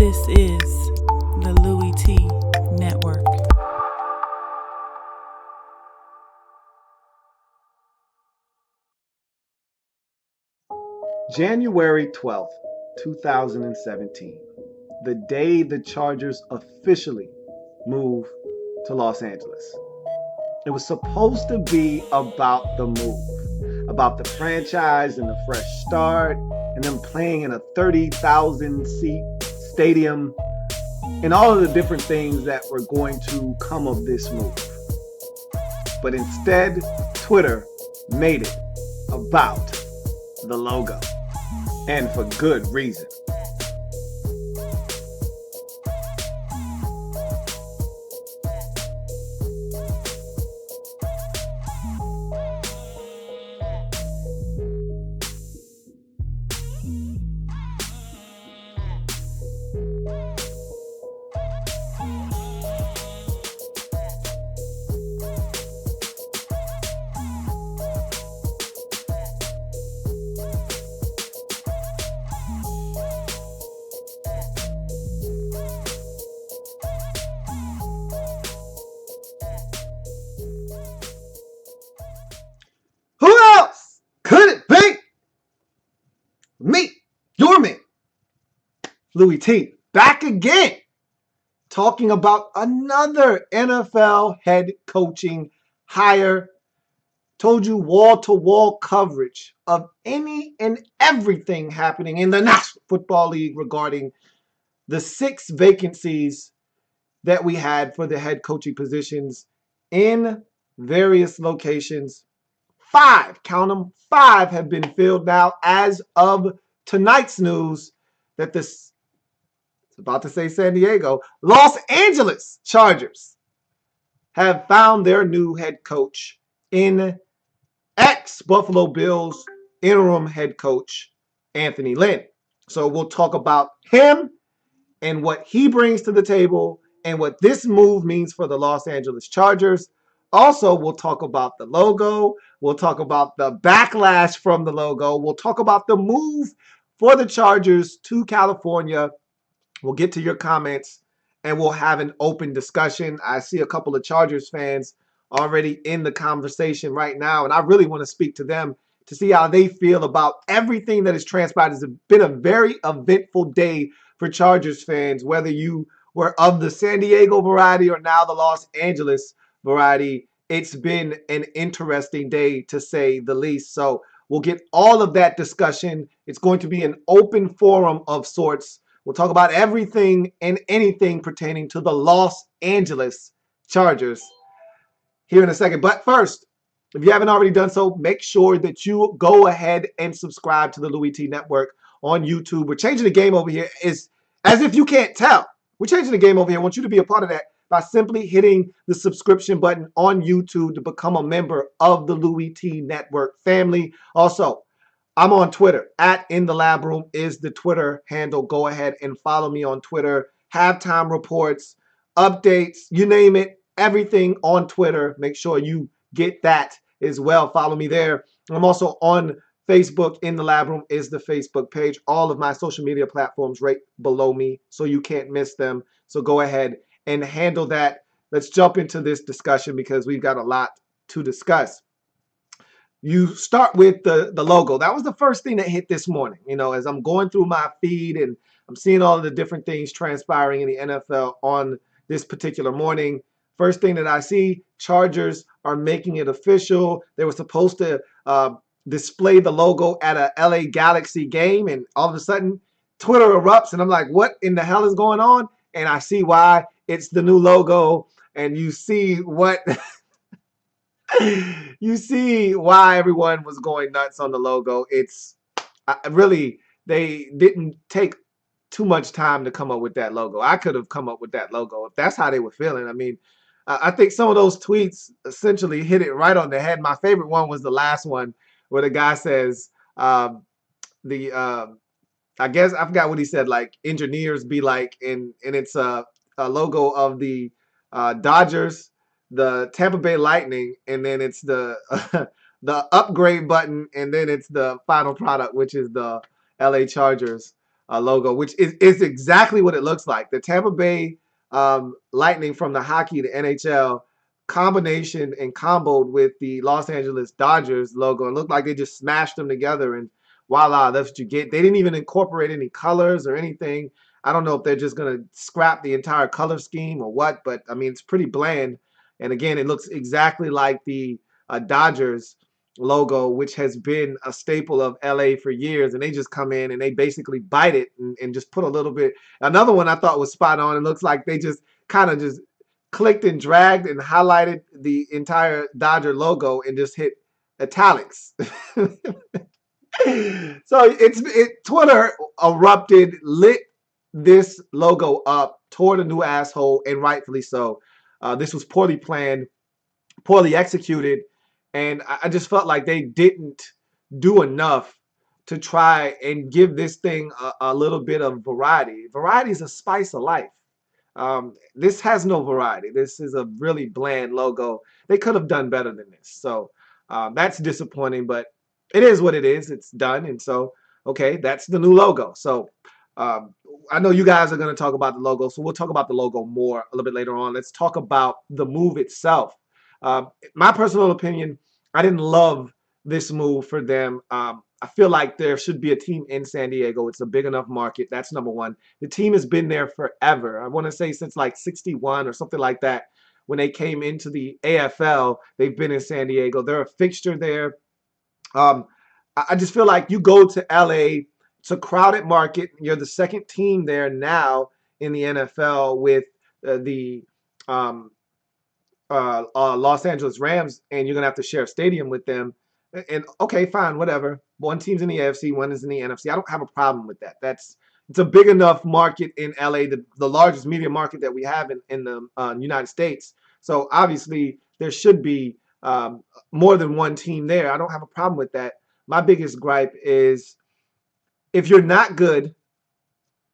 This is the Louie T Network. January 12th, 2017, the day the Chargers officially moved to Los Angeles. It was supposed to be about the move, about the franchise and the fresh start, and them playing in a 30,000 seat stadium, and all of the different things that were going to come of this move. But instead, Twitter made it about the logo, and for good reason. Who else could it be? Me, your man, Louie T, back again, talking about another NFL head coaching hire. Told you wall-to-wall coverage of any and everything happening in the National Football League regarding the 6 vacancies that we had for the head coaching positions in various locations. 5, count them, 5 have been filled now as of tonight's news that it's about to say San Diego, Los Angeles Chargers have found their new head coach in ex-Buffalo Bills interim head coach Anthony Lynn. So we'll talk about him and what he brings to the table and what this move means for the Los Angeles Chargers. Also, we'll talk about the logo. We'll talk about the backlash from the logo. We'll talk about the move for the Chargers to California. We'll get to your comments and we'll have an open discussion. I see a couple of Chargers fans already in the conversation right now, and I really want to speak to them to see how they feel about everything that has transpired. It's been a very eventful day for Chargers fans, whether you were of the San Diego variety or now the Los Angeles variety. It's been an interesting day, to say the least. So we'll get all of that discussion. It's going to be an open forum of sorts. We'll talk about everything and anything pertaining to the Los Angeles Chargers here in a second. But first, if you haven't already done so, make sure that you go ahead and subscribe to the Louie T Network on YouTube. We're changing the game over here. Is as if you can't tell, we're changing the game over here. I want you to be a part of that by simply hitting the subscription button on YouTube to become a member of the Louie T Network family. Also, I'm on Twitter. @InTheLabRoom is the Twitter handle. Go ahead and follow me on Twitter. Halftime reports, updates, you name it, everything on Twitter. Make sure you get that as well. Follow me there. I'm also on Facebook. In the Lab Room is the Facebook page. All of my social media platforms right below me, so you can't miss them. So go ahead and handle that. Let's jump into this discussion because we've got a lot to discuss. You start with the logo. That was the first thing that hit this morning. You know, as I'm going through my feed and I'm seeing all of the different things transpiring in the NFL on this particular morning. First thing that I see, Chargers are making it official. They were supposed to display the logo at a L.A. Galaxy game, and all of a sudden, Twitter erupts, and I'm like, what in the hell is going on? And I see why. It's the new logo, and you see what you see why everyone was going nuts on the logo. It's really, they didn't take too much time to come up with that logo. I could have come up with that logo if that's how they were feeling. I mean, I think some of those tweets essentially hit it right on the head. My favorite one was the last one where the guy says, I guess I forgot what he said, like engineers be like, and it's a logo of the Dodgers, the Tampa Bay Lightning, and then it's the the upgrade button, and then it's the final product, which is the LA Chargers. logo, which is exactly what it looks like. The Tampa Bay Lightning from the hockey, the NHL combination and comboed with the Los Angeles Dodgers logo. It looked like they just smashed them together and voila, that's what you get. They didn't even incorporate any colors or anything. I don't know if they're just going to scrap the entire color scheme or what, but I mean, it's pretty bland. And again, it looks exactly like the Dodgers logo, which has been a staple of LA for years. And they just come in and they basically bite it and just put a little bit. Another one I thought was spot on. It looks like they just kind of just clicked and dragged and highlighted the entire Dodger logo and just hit italics. So Twitter erupted, lit this logo up, toward a new asshole, and rightfully so. This was poorly planned, poorly executed, and I just felt like they didn't do enough to try and give this thing a little bit of variety. Variety is a spice of life. This has no variety. This is a really bland logo. They could have done better than this. So that's disappointing, but it is what it is. It's done. And so, okay, that's the new logo. So um, I know you guys are going to talk about the logo. So we'll talk about the logo more a little bit later on. Let's talk about the move itself. My personal opinion, I didn't love this move for them. I feel like there should be a team in San Diego. It's a big enough market. That's number one. The team has been there forever. I want to say since like 61 or something like that. When they came into the AFL, they've been in San Diego. They're a fixture there. Um, I just feel like you go to LA, it's a crowded market. You're the second team there now in the NFL with the Los Angeles Rams, and you're gonna have to share a stadium with them. And okay, fine, whatever. One team's in the AFC, one is in the NFC. I don't have a problem with that. It's a big enough market in LA, the largest media market that we have in the United States. So obviously there should be more than one team there. I don't have a problem with that. My biggest gripe is if you're not good,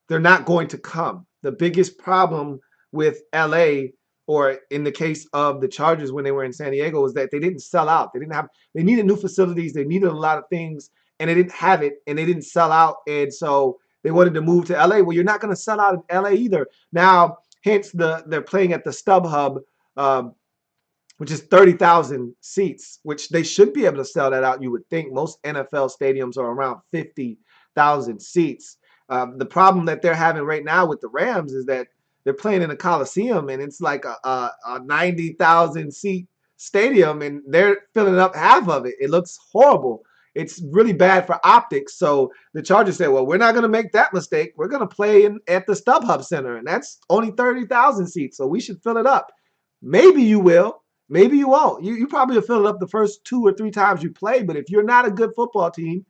they're not going to come. The biggest problem with LA, or in the case of the Chargers when they were in San Diego, is that they didn't sell out. They needed new facilities, they needed a lot of things, and they didn't have it, and they didn't sell out. And so they wanted to move to LA. Well, you're not going to sell out in LA either. Now, hence they're playing at the StubHub, which is 30,000 seats, which they should be able to sell that out, you would think. Most NFL stadiums are around 50,000 seats. The problem that they're having right now with the Rams is that they're playing in a Coliseum, and it's like a 90,000 seat stadium, and they're filling up half of it. It looks horrible. It's really bad for optics. So the Chargers say, well, we're not going to make that mistake. We're going to play at the StubHub Center, and that's only 30,000 seats, so we should fill it up. Maybe you will. Maybe you won't. You probably will fill it up the first 2 or 3 times you play, but if you're not a good football team,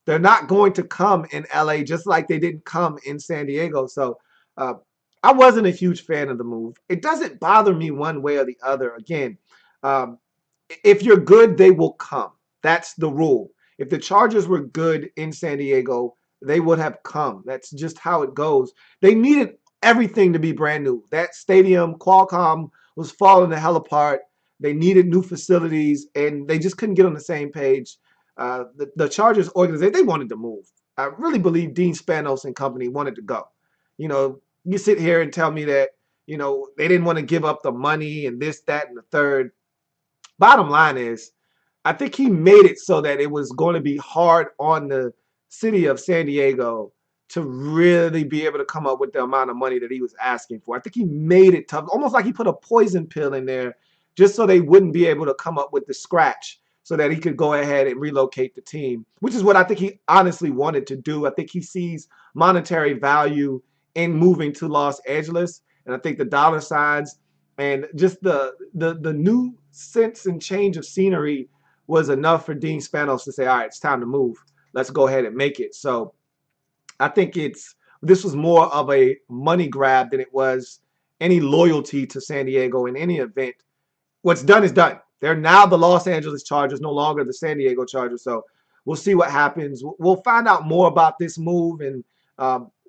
they're not going to come in LA just like they didn't come in San Diego. So uh, I wasn't a huge fan of the move. It doesn't bother me one way or the other. Again, um, if you're good, they will come. That's the rule. If the Chargers were good in San Diego, they would have come. That's just how it goes. They needed everything to be brand new. That stadium, Qualcomm, was falling the hell apart. They needed new facilities, and they just couldn't get on the same page. The Chargers organization, they wanted to move. I really believe Dean Spanos and company wanted to go. You know, you sit here and tell me that, they didn't want to give up the money and this, that, and the third. Bottom line is, I think he made it so that it was going to be hard on the city of San Diego to really be able to come up with the amount of money that he was asking for. I think he made it tough, almost like he put a poison pill in there just so they wouldn't be able to come up with the scratch so that he could go ahead and relocate the team, which is what I think he honestly wanted to do. I think he sees monetary value in moving to Los Angeles, and I think the dollar signs and just the new sense and change of scenery was enough for Dean Spanos to say, all right, it's time to move. Let's go ahead and make it. So I think this was more of a money grab than it was any loyalty to San Diego in any event. What's done is done. They're now the Los Angeles Chargers, no longer the San Diego Chargers. So we'll see what happens. We'll find out more about this move and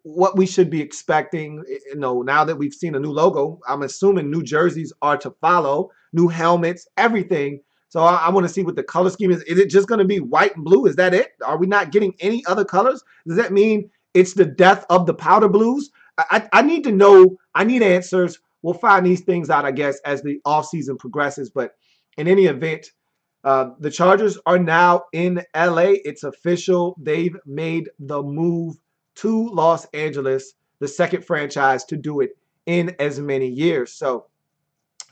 what we should be expecting. Now that we've seen a new logo, I'm assuming new jerseys are to follow, new helmets, everything. So I want to see what the color scheme is. Is it just going to be white and blue? Is that it? Are we not getting any other colors? Does that mean it's the death of the powder blues? I need to know. I need answers. We'll find these things out, I guess, as the offseason progresses. But in any event, the Chargers are now in L.A. It's official. They've made the move to Los Angeles, the second franchise to do it in as many years. So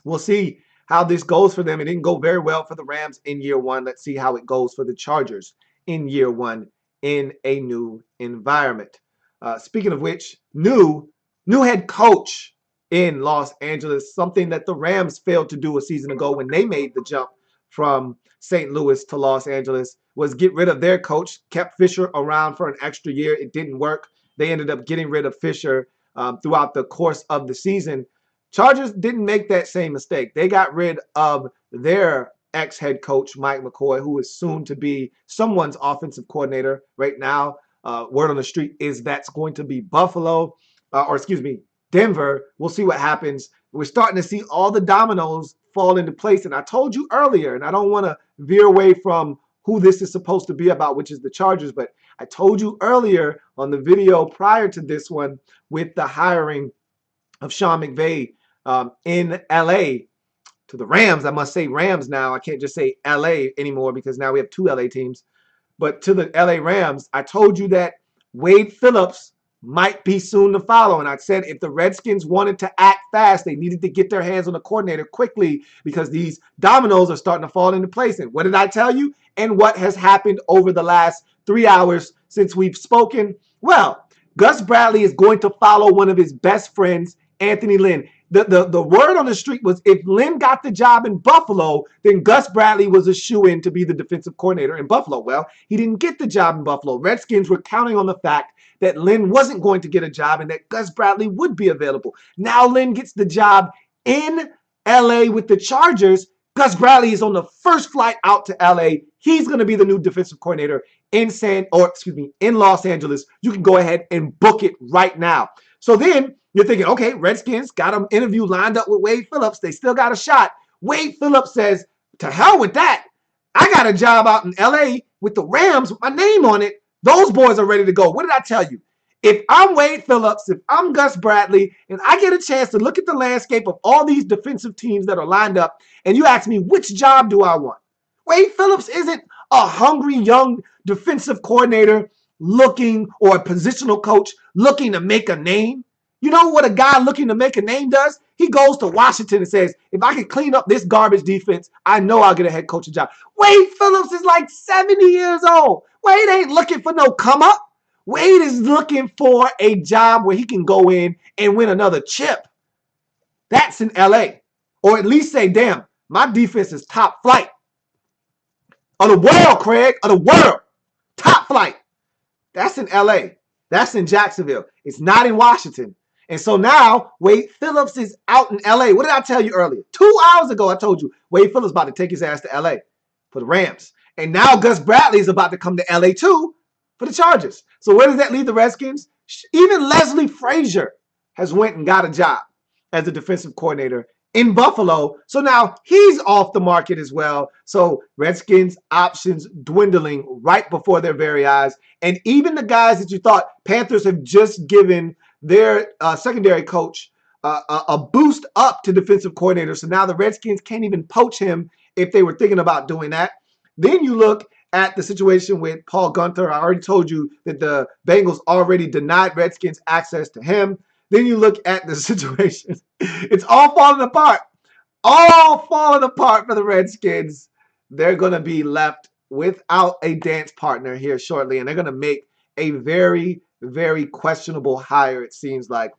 we'll see how this goes for them. It didn't go very well for the Rams in year one. Let's see how it goes for the Chargers in year one in a new environment. Speaking of which, new head coach in Los Angeles, something that the Rams failed to do a season ago when they made the jump from St. Louis to Los Angeles, was get rid of their coach, kept Fisher around for an extra year. It didn't work. They ended up getting rid of Fisher throughout the course of the season. Chargers didn't make that same mistake. They got rid of their ex-head coach, Mike McCoy, who is soon to be someone's offensive coordinator. Right now, word on the street is that's going to be Buffalo, Denver. We'll see what happens. We're starting to see all the dominoes fall into place. And I told you earlier, and I don't want to veer away from who this is supposed to be about, which is the Chargers, but I told you earlier on the video prior to this one with the hiring of Sean McVay in L.A. to the Rams. I must say Rams now. I can't just say L.A. anymore because now we have two L.A. teams. But to the L.A. Rams, I told you that Wade Phillips might be soon to follow. And I said if the Redskins wanted to act fast, they needed to get their hands on a coordinator quickly because these dominoes are starting to fall into place. And what did I tell you? And what has happened over the last 3 hours since we've spoken? Well, Gus Bradley is going to follow one of his best friends, Anthony Lynn. The word on the street was if Lynn got the job in Buffalo, then Gus Bradley was a shoo-in to be the defensive coordinator in Buffalo. Well, he didn't get the job in Buffalo. Redskins were counting on the fact that Lynn wasn't going to get a job and that Gus Bradley would be available. Now Lynn gets the job in L.A. with the Chargers. Gus Bradley is on the first flight out to L.A. He's going to be the new defensive coordinator in Los Angeles. You can go ahead and book it right now. So then you're thinking, okay, Redskins got an interview lined up with Wade Phillips. They still got a shot. Wade Phillips says, to hell with that. I got a job out in L.A. with the Rams with my name on it. Those boys are ready to go. What did I tell you? If I'm Wade Phillips, if I'm Gus Bradley, and I get a chance to look at the landscape of all these defensive teams that are lined up, and you ask me, which job do I want? Wade Phillips isn't a hungry young defensive coordinator looking, or a positional coach looking to make a name. You know what a guy looking to make a name does? He goes to Washington and says, if I can clean up this garbage defense, I know I'll get a head coaching job. Wade Phillips is like 70 years old. Wade ain't looking for no come up. Wade is looking for a job where he can go in and win another chip. That's in LA. Or at least say, damn, my defense is top flight. Of the world, Craig. Of the world. Top flight. That's in LA. That's in Jacksonville. It's not in Washington. And so now Wade Phillips is out in LA. What did I tell you earlier? 2 hours ago, I told you Wade Phillips about to take his ass to LA for the Rams. And now Gus Bradley is about to come to LA too for the Chargers. So where does that leave the Redskins? Even Leslie Frazier has went and got a job as a defensive coordinator in Buffalo. So now he's off the market as well. So Redskins options dwindling right before their very eyes. And even the guys that you thought Panthers have just given their secondary coach a boost up to defensive coordinator. So now the Redskins can't even poach him if they were thinking about doing that. Then you look at the situation with Paul Gunther. I already told you that the Bengals already denied Redskins access to him. Then you look at the situation. It's all falling apart. All falling apart for the Redskins. They're going to be left without a dance partner here shortly, and they're going to make a very, very questionable hire, it seems like,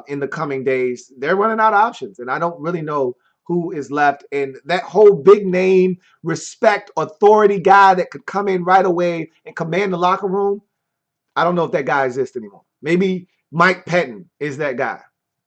in the coming days. They're running out of options, and I don't really know who is left. And that whole big name, respect, authority guy that could come in right away and command the locker room, I don't know if that guy exists anymore. Maybe Mike Pettin is that guy.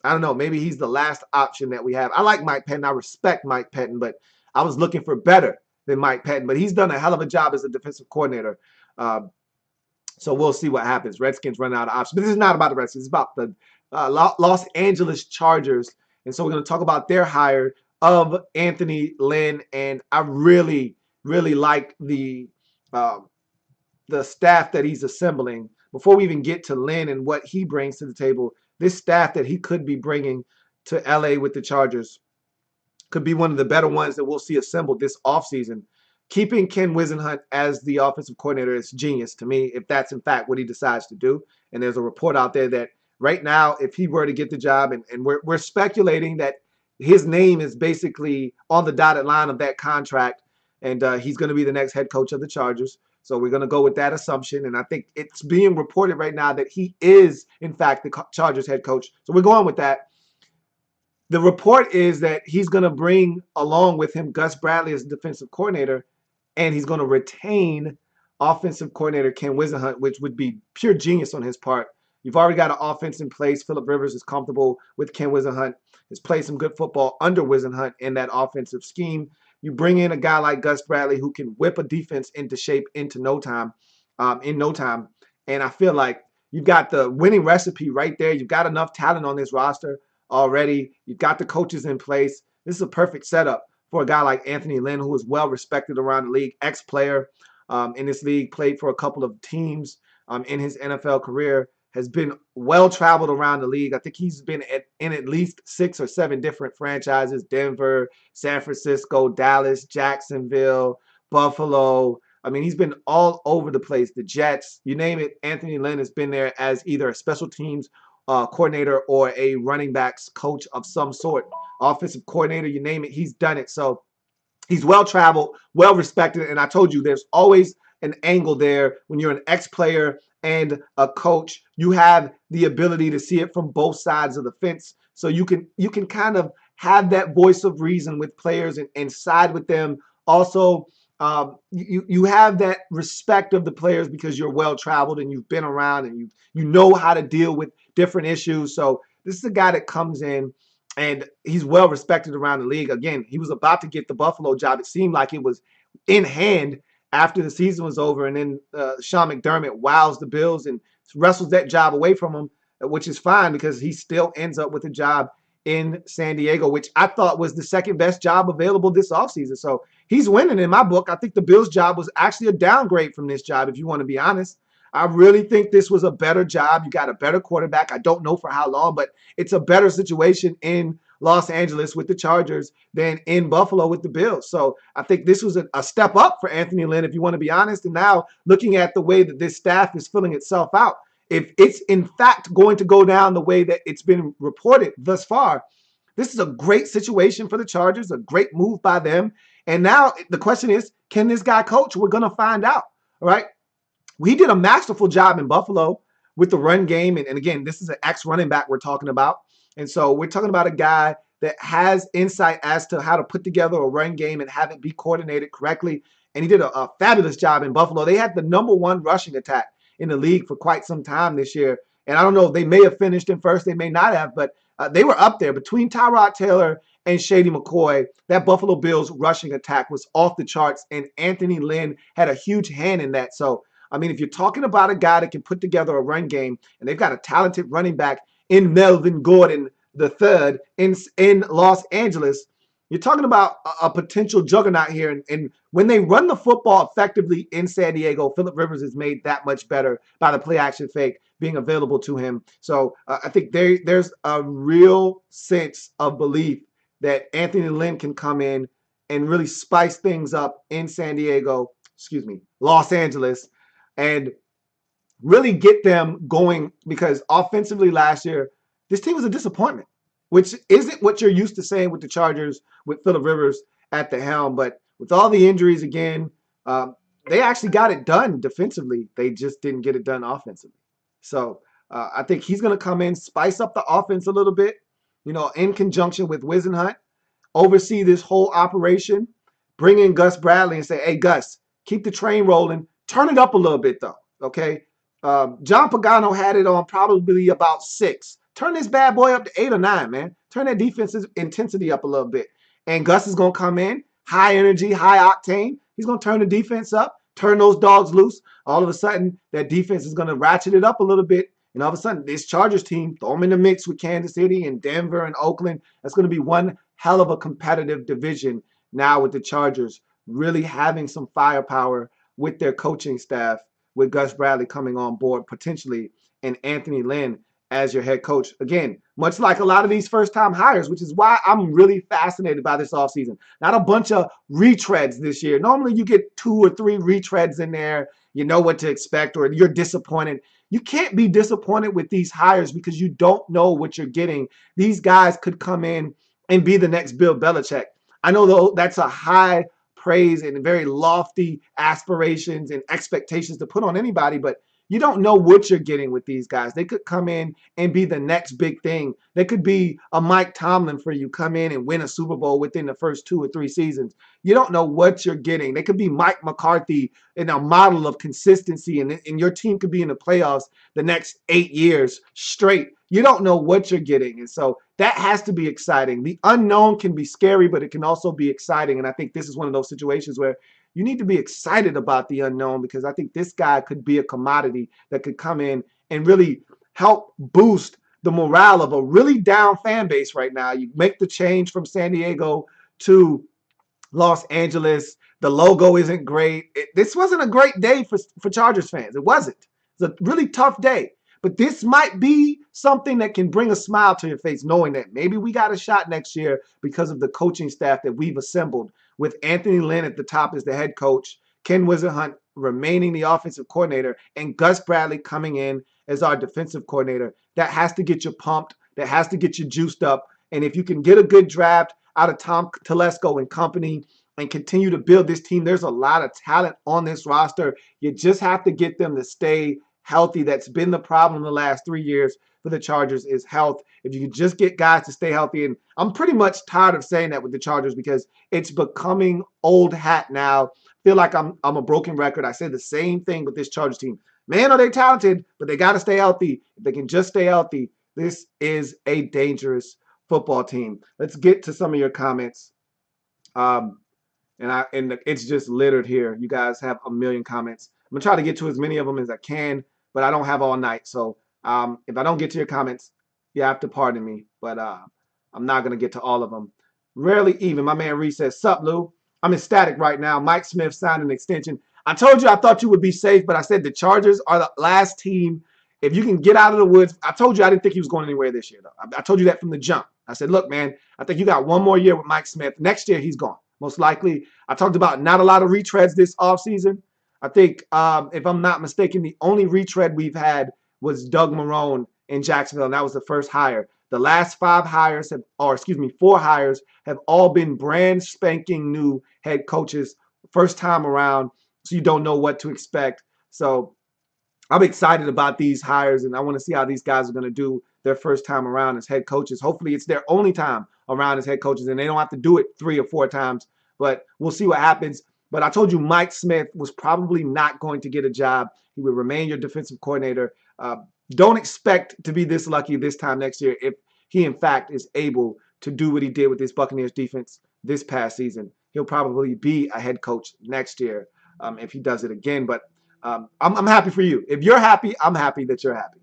I don't know. Maybe he's the last option that we have. I like Mike Pettin. I respect Mike Pettin, but I was looking for better than Mike Pettin. But he's done a hell of a job as a defensive coordinator. So we'll see what happens. Redskins run out of options. But this is not about the Redskins. It's about the Los Angeles Chargers. And so we're going to talk about their hire of Anthony Lynn. And I really, really like the staff that he's assembling. before we even get to Lynn and what he brings to the table, this staff that he could be bringing to LA with the Chargers could be one of the better ones that we'll see assembled this offseason. Keeping Ken Wisenhunt as the offensive coordinator is genius to me, if that's in fact what he decides to do. And there's a report out there that right now, if he were to get the job, and we're speculating that his name is basically on the dotted line of that contract, and he's going to be the next head coach of the Chargers. So we're going to go with that assumption. And I think it's being reported right now that he is, in fact, the Chargers head coach. So we're going with that. The report is that he's going to bring along with him Gus Bradley as defensive coordinator, and he's going to retain offensive coordinator Ken Wisenhunt, which would be pure genius on his part. You've already got an offense in place. Phillip Rivers is comfortable with Ken Wisenhunt. Has played some good football under Wisenhunt in that offensive scheme. You bring in a guy like Gus Bradley who can whip a defense into shape in no time. And I feel like you've got the winning recipe right there. You've got enough talent on this roster already. You've got the coaches in place. This is a perfect setup for a guy like Anthony Lynn, who is well respected around the league, ex-player in this league, played for a couple of teams in his NFL career, has been well traveled around the league. I think he's been in at least 6 or 7 different franchises: Denver, San Francisco, Dallas, Jacksonville, Buffalo. I mean, he's been all over the place. The Jets, you name it. Anthony Lynn has been there as either a special teams coordinator or a running backs coach of some sort, offensive coordinator, you name it, he's done it. So he's well traveled, well respected. And I told you, there's always an angle there when you're an ex-player and a coach. You have the ability to see it from both sides of the fence. So you can kind of have that voice of reason with players and side with them. Also, you have that respect of the players because you're well traveled and you've been around and you know how to deal with different issues. So this is a guy that comes in and he's well respected around the league. Again, he was about to get the Buffalo job. It seemed like it was in hand after the season was over, and then Sean McDermott wows the Bills and wrestles that job away from him, which is fine because he still ends up with a job in San Diego, which I thought was the second best job available this offseason. So he's winning in my book. I think the Bills job was actually a downgrade from this job, if you want to be honest. I really think this was a better job. You got a better quarterback. I don't know for how long, but it's a better situation in Los Angeles with the Chargers than in Buffalo with the Bills. So I think this was a step up for Anthony Lynn, if you want to be honest. And now looking at the way that this staff is filling itself out, if it's in fact going to go down the way that it's been reported thus far, this is a great situation for the Chargers, a great move by them. And now the question is, can this guy coach? We're going to find out. All right. He did a masterful job in Buffalo with the run game. And again, this is an ex-running back we're talking about. And so we're talking about a guy that has insight as to how to put together a run game and have it be coordinated correctly. And he did a fabulous job in Buffalo. They had the #1 rushing attack in the league for quite some time this year. And I don't know, they may have finished in first, they may not have, but they were up there. Between Tyrod Taylor and Shady McCoy, that Buffalo Bills rushing attack was off the charts, and Anthony Lynn had a huge hand in that. So I mean, if you're talking about a guy that can put together a run game, and they've got a talented running back in Melvin Gordon III in Los Angeles, you're talking about a potential juggernaut here. And when they run the football effectively in San Diego, Phillip Rivers is made that much better by the play action fake being available to him. So I think there's a real sense of belief that Anthony Lynn can come in and really spice things up in Los Angeles, and really get them going, because offensively last year, this team was a disappointment, which isn't what you're used to saying with the Chargers with Phillip Rivers at the helm. But with all the injuries again, they actually got it done defensively. They just didn't get it done offensively. So I think he's going to come in, spice up the offense a little bit, in conjunction with Wisenhunt, oversee this whole operation, bring in Gus Bradley and say, hey, Gus, keep the train rolling. Turn it up a little bit, though, okay? John Pagano had it on probably about 6. Turn this bad boy up to 8 or 9, man. Turn that defensive intensity up a little bit. And Gus is going to come in, high energy, high octane. He's going to turn the defense up, turn those dogs loose. All of a sudden, that defense is going to ratchet it up a little bit. And all of a sudden, this Chargers team, throw them in the mix with Kansas City and Denver and Oakland. That's going to be one hell of a competitive division now with the Chargers really having some firepower with their coaching staff with Gus Bradley coming on board potentially and Anthony Lynn as your head coach. Again, much like a lot of these first-time hires, which is why I'm really fascinated by this offseason. Not a bunch of retreads this year. Normally you get 2 or 3 retreads in there. You know what to expect, or you're disappointed. You can't be disappointed with these hires because you don't know what you're getting. These guys could come in and be the next Bill Belichick. I know though that's a high praise and very lofty aspirations and expectations to put on anybody, but you don't know what you're getting with these guys. They could come in and be the next big thing. They could be a Mike Tomlin for you, come in and win a Super Bowl within the first 2 or 3 seasons. You don't know what you're getting. They could be Mike McCarthy in a model of consistency, and your team could be in the playoffs the next 8 years straight. You don't know what you're getting. And so that has to be exciting. The unknown can be scary, but it can also be exciting. And I think this is one of those situations where you need to be excited about the unknown, because I think this guy could be a commodity that could come in and really help boost the morale of a really down fan base right now. You make the change from San Diego to Los Angeles. The logo isn't great. This wasn't a great day for Chargers fans. It wasn't. It's a really tough day. But this might be something that can bring a smile to your face, knowing that maybe we got a shot next year because of the coaching staff that we've assembled, with Anthony Lynn at the top as the head coach, Ken Whisenhunt remaining the offensive coordinator, and Gus Bradley coming in as our defensive coordinator. That has to get you pumped. That has to get you juiced up. And if you can get a good draft out of Tom Telesco and company and continue to build this team, there's a lot of talent on this roster. You just have to get them to stay healthy. That's been the problem the last 3 years for the Chargers, is health. If you can just get guys to stay healthy, and I'm pretty much tired of saying that with the Chargers because it's becoming old hat now. I feel like I'm a broken record. I say the same thing with this Chargers team. Man, are they talented, but they got to stay healthy. If they can just stay healthy, this is a dangerous football team. Let's get to some of your comments. It's just littered here. You guys have a million comments. I'm gonna try to get to as many of them as I can, but I don't have all night. So if I don't get to your comments, you have to pardon me. But I'm not gonna get to all of them. Rarely even. My man Reese says, "Sup, Lou? I'm ecstatic right now. Mike Smith signed an extension. I told you I thought you would be safe, but I said the Chargers are the last team. If you can get out of the woods." I told you I didn't think he was going anywhere this year, though. I told you that from the jump. I said, look, man, I think you got one more year with Mike Smith. Next year, he's gone. Most likely. I talked about not a lot of retreads this offseason. I think, if I'm not mistaken, the only retread we've had was Doug Marrone in Jacksonville, and that was the first hire. The last 4 hires have all been brand spanking new head coaches, first time around, so you don't know what to expect. So I'm excited about these hires, and I want to see how these guys are going to do their first time around as head coaches. Hopefully it's their only time around as head coaches, and they don't have to do it 3 or 4 times, but we'll see what happens. But I told you Mike Smith was probably not going to get a job. He would remain your defensive coordinator. Don't expect to be this lucky this time next year if he, in fact, is able to do what he did with this Buccaneers defense this past season. He'll probably be a head coach next year if he does it again. But I'm happy for you. If you're happy, I'm happy that you're happy.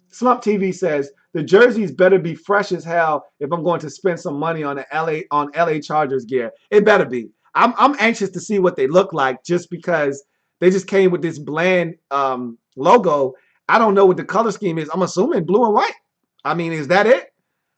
Slump TV says, the jerseys better be fresh as hell if I'm going to spend some money on LA Chargers gear. It better be. I'm anxious to see what they look like, just because they just came with this bland logo. I don't know what the color scheme is. I'm assuming blue and white. I mean, is that it?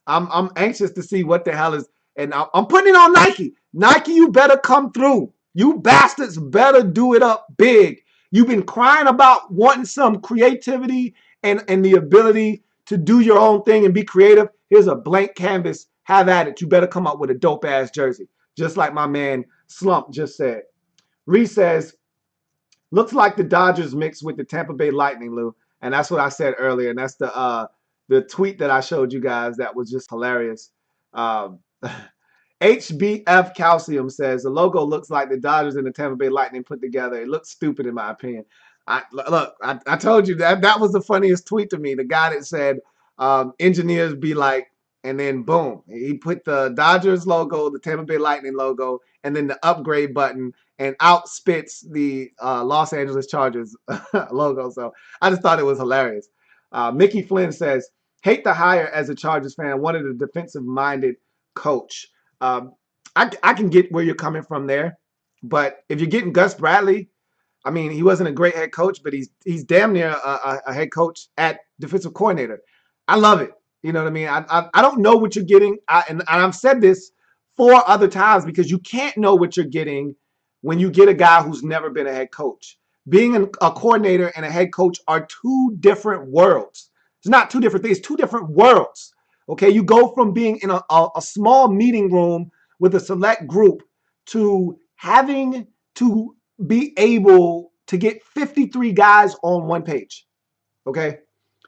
I'm anxious to see what the hell is. And I'm putting it on Nike. Nike, you better come through. You bastards better do it up big. You've been crying about wanting some creativity and the ability to do your own thing and be creative. Here's a blank canvas. Have at it. You better come up with a dope-ass jersey, just like my man Slump just said. Reese says, looks like the Dodgers mixed with the Tampa Bay Lightning, Lou. And that's what I said earlier. And that's the tweet that I showed you guys that was just hilarious. HBF Calcium says, the logo looks like the Dodgers and the Tampa Bay Lightning put together. It looks stupid in my opinion. I told you that was the funniest tweet to me. The guy that said, engineers be like, and then boom, he put the Dodgers logo, the Tampa Bay Lightning logo, and then the upgrade button, and out spits the Los Angeles Chargers logo. So I just thought it was hilarious. Mickey Flynn says, hate the hire as a Chargers fan. Wanted a defensive-minded coach. I can get where you're coming from there, but if you're getting Gus Bradley, I mean, he wasn't a great head coach, but he's damn near a head coach at defensive coordinator. I love it. You know what I mean? I don't know what you're getting, and I've said this 4 other times because you can't know what you're getting when you get a guy who's never been a head coach. Being a coordinator and a head coach are 2 different worlds. It's not 2 different things, 2 different worlds. Okay, you go from being in a small meeting room with a select group to having to be able to get 53 guys on one page. Okay,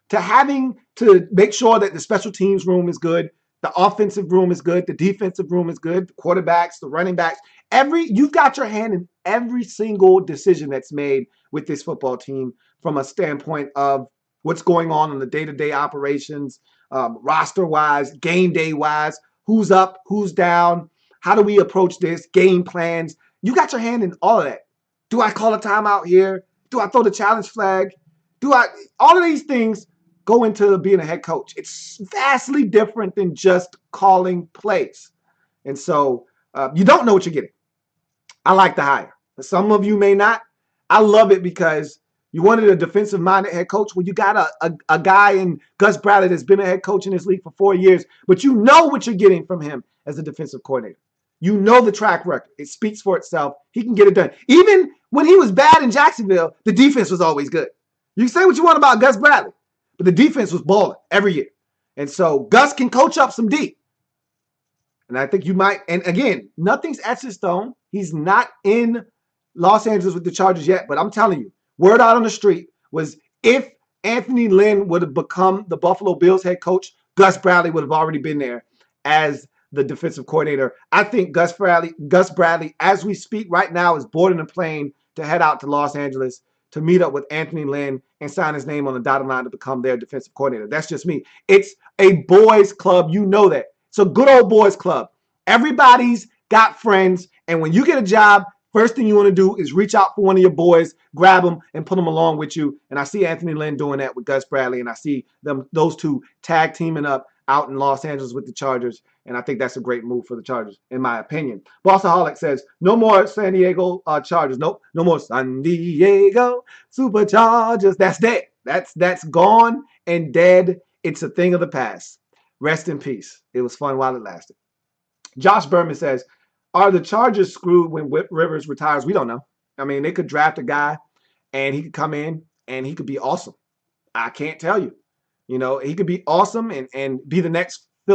to having to make sure that the special teams room is good, the offensive room is good, the defensive room is good, the quarterbacks, the running backs, you've got your hand in every single decision that's made with this football team from a standpoint of what's going on in the day-to-day operations, roster-wise, game day-wise, who's up, who's down, how do we approach this, game plans. You got your hand in all of that. Do I call a timeout here? Do I throw the challenge flag? All of these things go into being a head coach. It's vastly different than just calling plays. And so you don't know what you're getting. I like the hire. Some of you may not. I love it because you wanted a defensive-minded head coach. Well, you got a guy in Gus Bradley that's been a head coach in this league for 4 years, but you know what you're getting from him as a defensive coordinator. You know the track record. It speaks for itself. He can get it done. Even when he was bad in Jacksonville, the defense was always good. You can say what you want about Gus Bradley, but the defense was balling every year. And so Gus can coach up some D. And I think you might, and again, nothing's etched in stone. He's not in Los Angeles with the Chargers yet, but I'm telling you, word out on the street was if Anthony Lynn would have become the Buffalo Bills head coach, Gus Bradley would have already been there as the defensive coordinator. I think Gus Bradley, as we speak right now, is boarding a plane to head out to Los Angeles to meet up with Anthony Lynn and sign his name on the dotted line to become their defensive coordinator. That's just me. It's a boys club. You know that. It's a good old boys club. Everybody's got friends. And when you get a job, first thing you want to do is reach out for one of your boys, grab them, and put them along with you. And I see Anthony Lynn doing that with Gus Bradley. And I see those two tag teaming up out in Los Angeles with the Chargers. And I think that's a great move for the Chargers, in my opinion. Bossaholic says, no more San Diego Chargers. Nope. No more San Diego Superchargers. That's dead. That's gone and dead. It's a thing of the past. Rest in peace. It was fun while it lasted. Josh Berman says, are the Chargers screwed when Whip Rivers retires? We don't know. I mean, they could draft a guy and he could come in and he could be awesome. I can't tell you. You know, he could be awesome and be the next he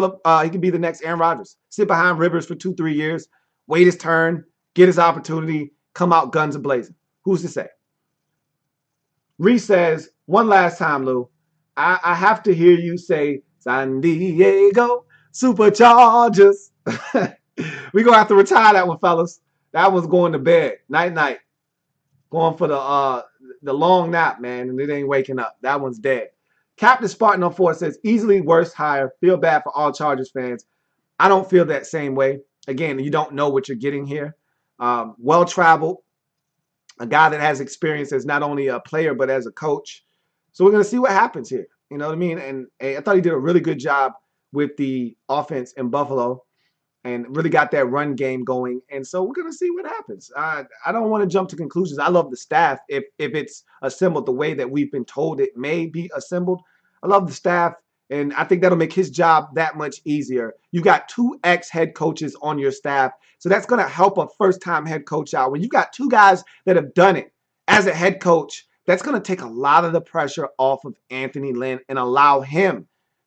could be the next Aaron Rodgers. Sit behind Rivers for 2-3 years, wait his turn, get his opportunity, come out guns a-blazing. Who's to say? Reese says, one last time, Lou, I have to hear you say San Diego Superchargers. We're going to have to retire that one, fellas. That one's going to bed. Night-night. Going for the long nap, man, and it ain't waking up. That one's dead. Captain Spartan 04 says, easily worst hire. Feel bad for all Chargers fans. I don't feel that same way. Again, you don't know what you're getting here. Well-traveled. A guy that has experience as not only a player, but as a coach. So we're going to see what happens here. You know what I mean? And I thought he did a really good job with the offense in Buffalo and really got that run game going. And so we're going to see what happens. I don't want to jump to conclusions. I love the staff if it's assembled the way that we've been told it may be assembled. I love the staff, and I think that'll make his job that much easier. You got 2 ex-head coaches on your staff, so that's going to help a first-time head coach out. When you've got 2 guys that have done it as a head coach, that's going to take a lot of the pressure off of Anthony Lynn and allow him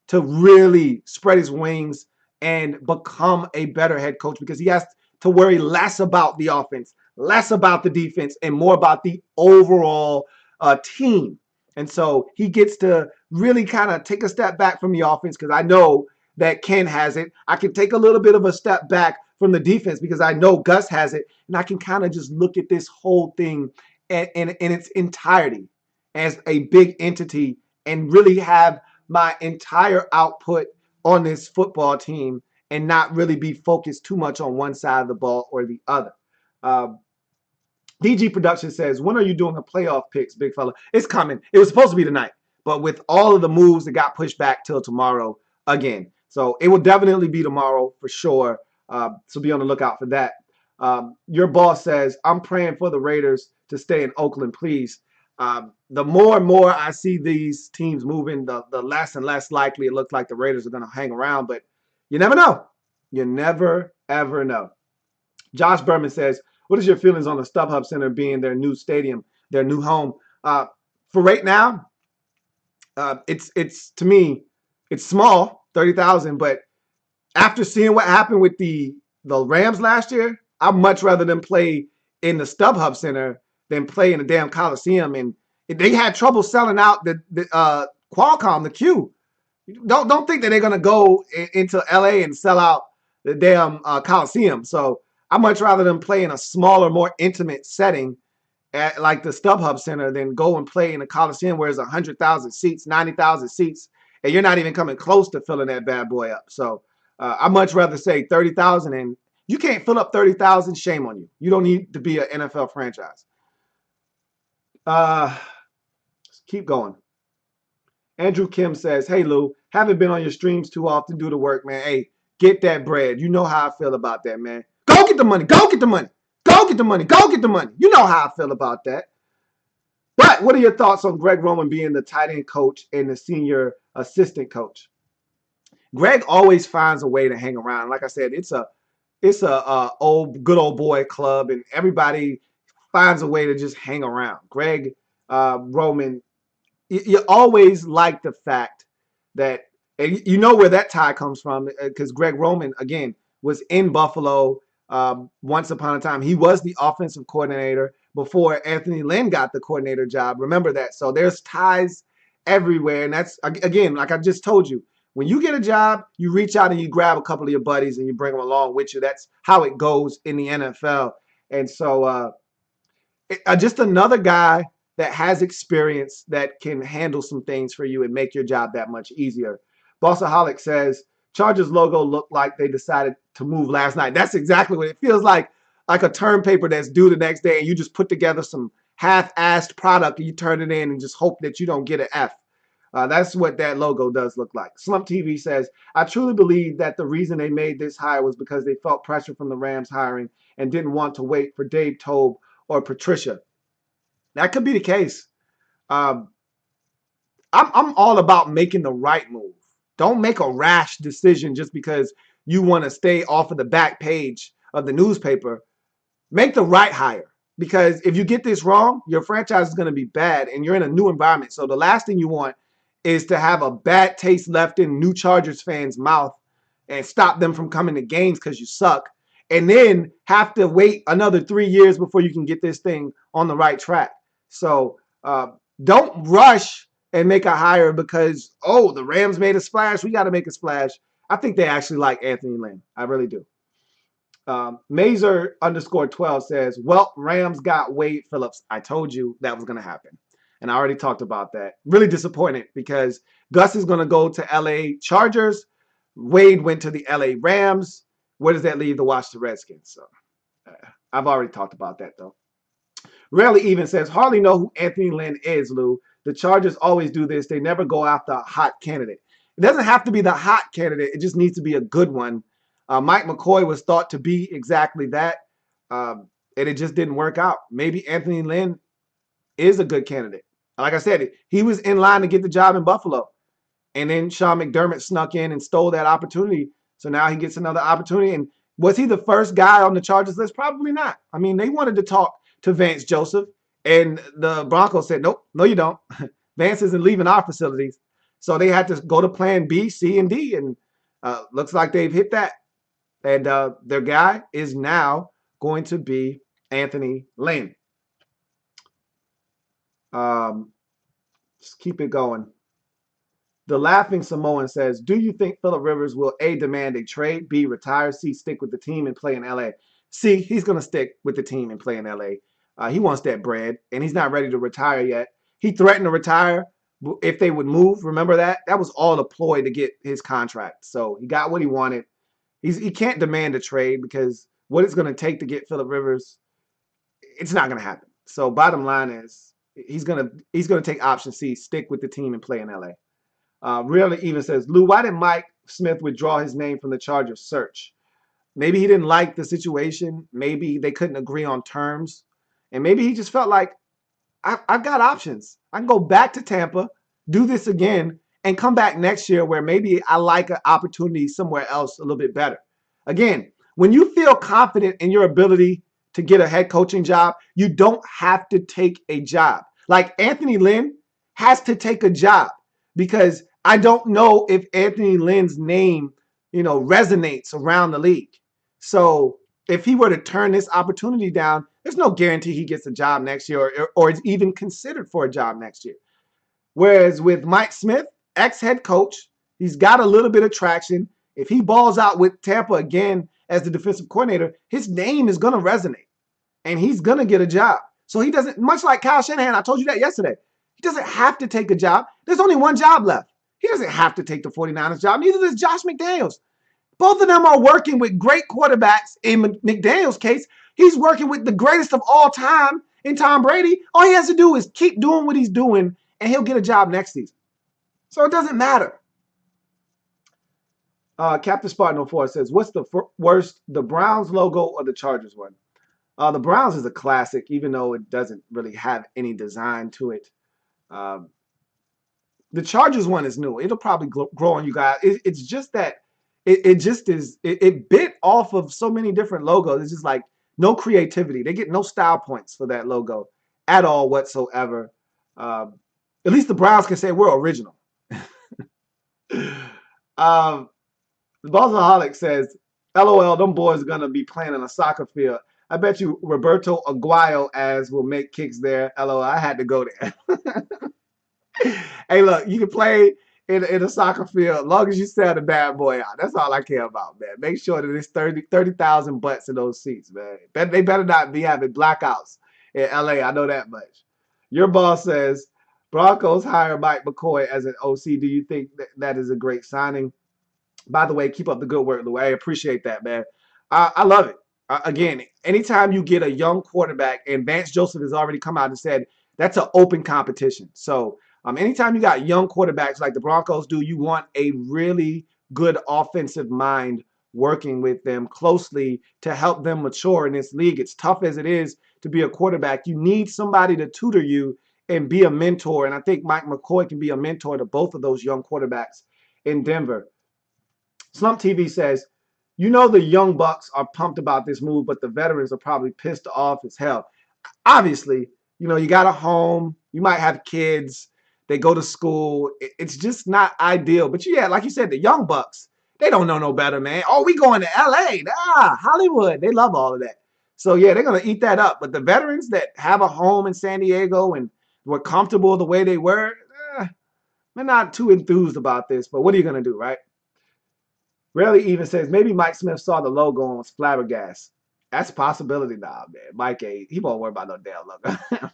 to really spread his wings and become a better head coach because he has to worry less about the offense, less about the defense, and more about the overall team. And so he gets to really kind of take a step back from the offense because I know that Ken has it. I can take a little bit of a step back from the defense because I know Gus has it. And I can kind of just look at this whole thing in its entirety as a big entity and really have my entire output on this football team and not really be focused too much on one side of the ball or the other. DG Production says, when are you doing a playoff picks, big fella? It's coming. It was supposed to be tonight, but with all of the moves that got pushed back till tomorrow again. So it will definitely be tomorrow for sure. So be on the lookout for that. Your boss says, I'm praying for the Raiders to stay in Oakland, please. The more and more I see these teams moving, the less and less likely it looks like the Raiders are going to hang around. But you never know. You never, ever know. Josh Berman says, what is your feelings on the StubHub Center being their new stadium, their new home? For right now, it's to me, it's small, 30,000. But after seeing what happened with the Rams last year, I'd much rather them play in the StubHub Center than play in the damn Coliseum. And they had trouble selling out the Qualcomm, the Q. Don't think that they're gonna go into L.A. and sell out the damn Coliseum. So I'd much rather them play in a smaller, more intimate setting at like the StubHub Center than go and play in the Coliseum where there's 100,000 seats, 90,000 seats, and you're not even coming close to filling that bad boy up. So I'd much rather say 30,000, and you can't fill up 30,000. Shame on you. You don't need to be an NFL franchise. Keep going. Andrew Kim says, hey, Lou, haven't been on your streams too often. Do the work, man. Hey, get that bread. You know how I feel about that, man. Go get the money. Go get the money. Go get the money. Go get the money. You know how I feel about that. But what are your thoughts on Greg Roman being the tight end coach and the senior assistant coach? Greg always finds a way to hang around. Like I said, it's a good old boy club, and everybody finds a way to just hang around. Greg Roman, you always like the fact that, and you know where that tie comes from, because Greg Roman, again, was in Buffalo once upon a time. He was the offensive coordinator before Anthony Lynn got the coordinator job. Remember that. So there's ties everywhere. And that's, again, like I just told you, when you get a job, you reach out and you grab a couple of your buddies and you bring them along with you. That's how it goes in the NFL. And so just another guy that has experience that can handle some things for you and make your job that much easier. Bossaholic says, Chargers logo looked like they decided to move last night. That's exactly what it feels like a term paper that's due the next day, and you just put together some half-assed product and you turn it in and just hope that you don't get an F. That's what that logo does look like. Slump TV says, I truly believe that the reason they made this hire was because they felt pressure from the Rams hiring and didn't want to wait for Dave Toub or Patricia. That could be the case. I'm all about making the right move. Don't make a rash decision just because you want to stay off of the back page of the newspaper. Make the right hire. Because if you get this wrong, your franchise is going to be bad and you're in a new environment. So the last thing you want is to have a bad taste left in new Chargers fans' mouth and stop them from coming to games because you suck. And then have to wait another 3 years before you can get this thing on the right track. So don't rush and make a hire because, the Rams made a splash. We got to make a splash. I think they actually like Anthony Lynn. I really do. Mazer_12 says, well, Rams got Wade Phillips. I told you that was going to happen. And I already talked about that. Really disappointed because Gus is going to go to L.A. Chargers. Wade went to the L.A. Rams. Where does that leave the Washington Redskins? So I've already talked about that, though. Rarely even says, hardly know who Anthony Lynn is, Lou. The Chargers always do this. They never go after a hot candidate. It doesn't have to be the hot candidate. It just needs to be a good one. Mike McCoy was thought to be exactly that, and it just didn't work out. Maybe Anthony Lynn is a good candidate. Like I said, he was in line to get the job in Buffalo, and then Sean McDermott snuck in and stole that opportunity. So now he gets another opportunity. And was he the first guy on the Chargers list? Probably not. I mean, they wanted to talk to Vance Joseph, and the Broncos said, nope, no, you don't. Vance isn't leaving our facilities. So they had to go to plan B, C, and D, and looks like they've hit that. And their guy is now going to be Anthony Lynn. Just keep it going. The Laughing Samoan says, do you think Phillip Rivers will A, demand a trade, B, retire, C, stick with the team and play in L.A.? C, he's going to stick with the team and play in L.A. He wants that bread, and he's not ready to retire yet. He threatened to retire if they would move. Remember that? That was all a ploy to get his contract. So he got what he wanted. He can't demand a trade because what it's going to take to get Phillip Rivers, it's not going to happen. So bottom line is he's going to take option C, stick with the team and play in L.A. Really even says, Lou, why did Mike Smith withdraw his name from the Chargers search? Maybe he didn't like the situation. Maybe they couldn't agree on terms. And maybe he just felt like, I've got options. I can go back to Tampa, do this again, and come back next year where maybe I like an opportunity somewhere else a little bit better. Again, when you feel confident in your ability to get a head coaching job, you don't have to take a job. Like Anthony Lynn has to take a job because I don't know if Anthony Lynn's name, resonates around the league. So if he were to turn this opportunity down, there's no guarantee he gets a job next year or is even considered for a job next year. Whereas with Mike Smith, ex-head coach, he's got a little bit of traction. If he balls out with Tampa again as the defensive coordinator, his name is going to resonate and he's going to get a job. So he doesn't, much like Kyle Shanahan, I told you that yesterday, he doesn't have to take a job. There's only one job left. He doesn't have to take the 49ers job. Neither does Josh McDaniels. Both of them are working with great quarterbacks. In McDaniels' case, he's working with the greatest of all time in Tom Brady. All he has to do is keep doing what he's doing, and he'll get a job next season. So it doesn't matter. Captain Spartan 04 says, what's the worst, the Browns logo or the Chargers one? The Browns is a classic, even though it doesn't really have any design to it. The Chargers one is new. It'll probably grow on you guys. It's just that it just is. It bit off of so many different logos. It's just like no creativity. They get no style points for that logo at all whatsoever. At least the Browns can say we're original. The Ballsaholic says, LOL, them boys are going to be playing on a soccer field. I bet you Roberto Aguayo as will make kicks there. LOL, I had to go there. Hey, look, you can play in a soccer field as long as you sell the bad boy out. That's all I care about, man. Make sure that there's 30,000 butts in those seats, man. They better not be having blackouts in L.A. I know that much. Your boss says, Broncos hire Mike McCoy as an OC. Do you think that is a great signing? By the way, keep up the good work, Louie. I appreciate that, man. I love it. Again, anytime you get a young quarterback, and Vance Joseph has already come out and said that's an open competition. So anytime you got young quarterbacks like the Broncos do, you want a really good offensive mind working with them closely to help them mature in this league. It's tough as it is to be a quarterback. You need somebody to tutor you and be a mentor. And I think Mike McCoy can be a mentor to both of those young quarterbacks in Denver. Slump TV says, the young Bucks are pumped about this move, but the veterans are probably pissed off as hell. Obviously, you got a home, you might have kids, they go to school. It's just not ideal. But yeah, like you said, the young Bucks, they don't know no better, man. Oh, we going to L.A. Hollywood. They love all of that. So yeah, they're going to eat that up. But the veterans that have a home in San Diego and were comfortable the way they were, they're not too enthused about this. But what are you going to do, right? Rarely even says, maybe Mike Smith saw the logo and was flabbergasted. That's a possibility now, man. Mike he won't worry about no damn logo.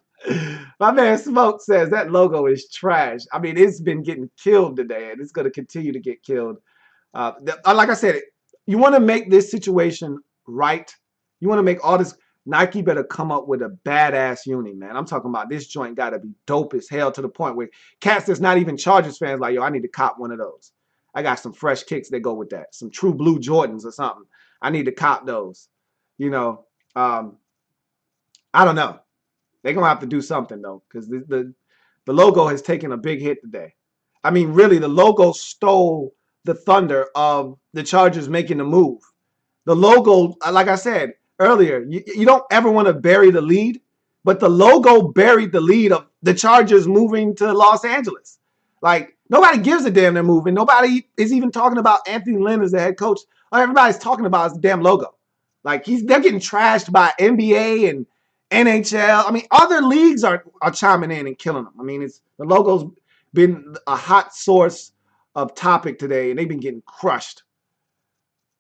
My man Smoke says that logo is trash. I mean, it's been getting killed today, and it's going to continue to get killed. Like I said, you want to make this situation right. You want to make all this. Nike better come up with a badass uni, man. I'm talking about this joint got to be dope as hell to the point where cats that's not even Chargers fans like, yo, I need to cop one of those. I got some fresh kicks that go with that. Some true blue Jordans or something. I need to cop those. I don't know. They're going to have to do something, though, because the logo has taken a big hit today. I mean, really, the logo stole the thunder of the Chargers making the move. The logo, like I said earlier, you don't ever want to bury the lead, but the logo buried the lead of the Chargers moving to Los Angeles. Like, nobody gives a damn they're moving. Nobody is even talking about Anthony Lynn as the head coach. All everybody's talking about is the damn logo. Like, they're getting trashed by NBA and NHL. I mean, other leagues are chiming in and killing them. I mean, the logo's been a hot source of topic today, and they've been getting crushed.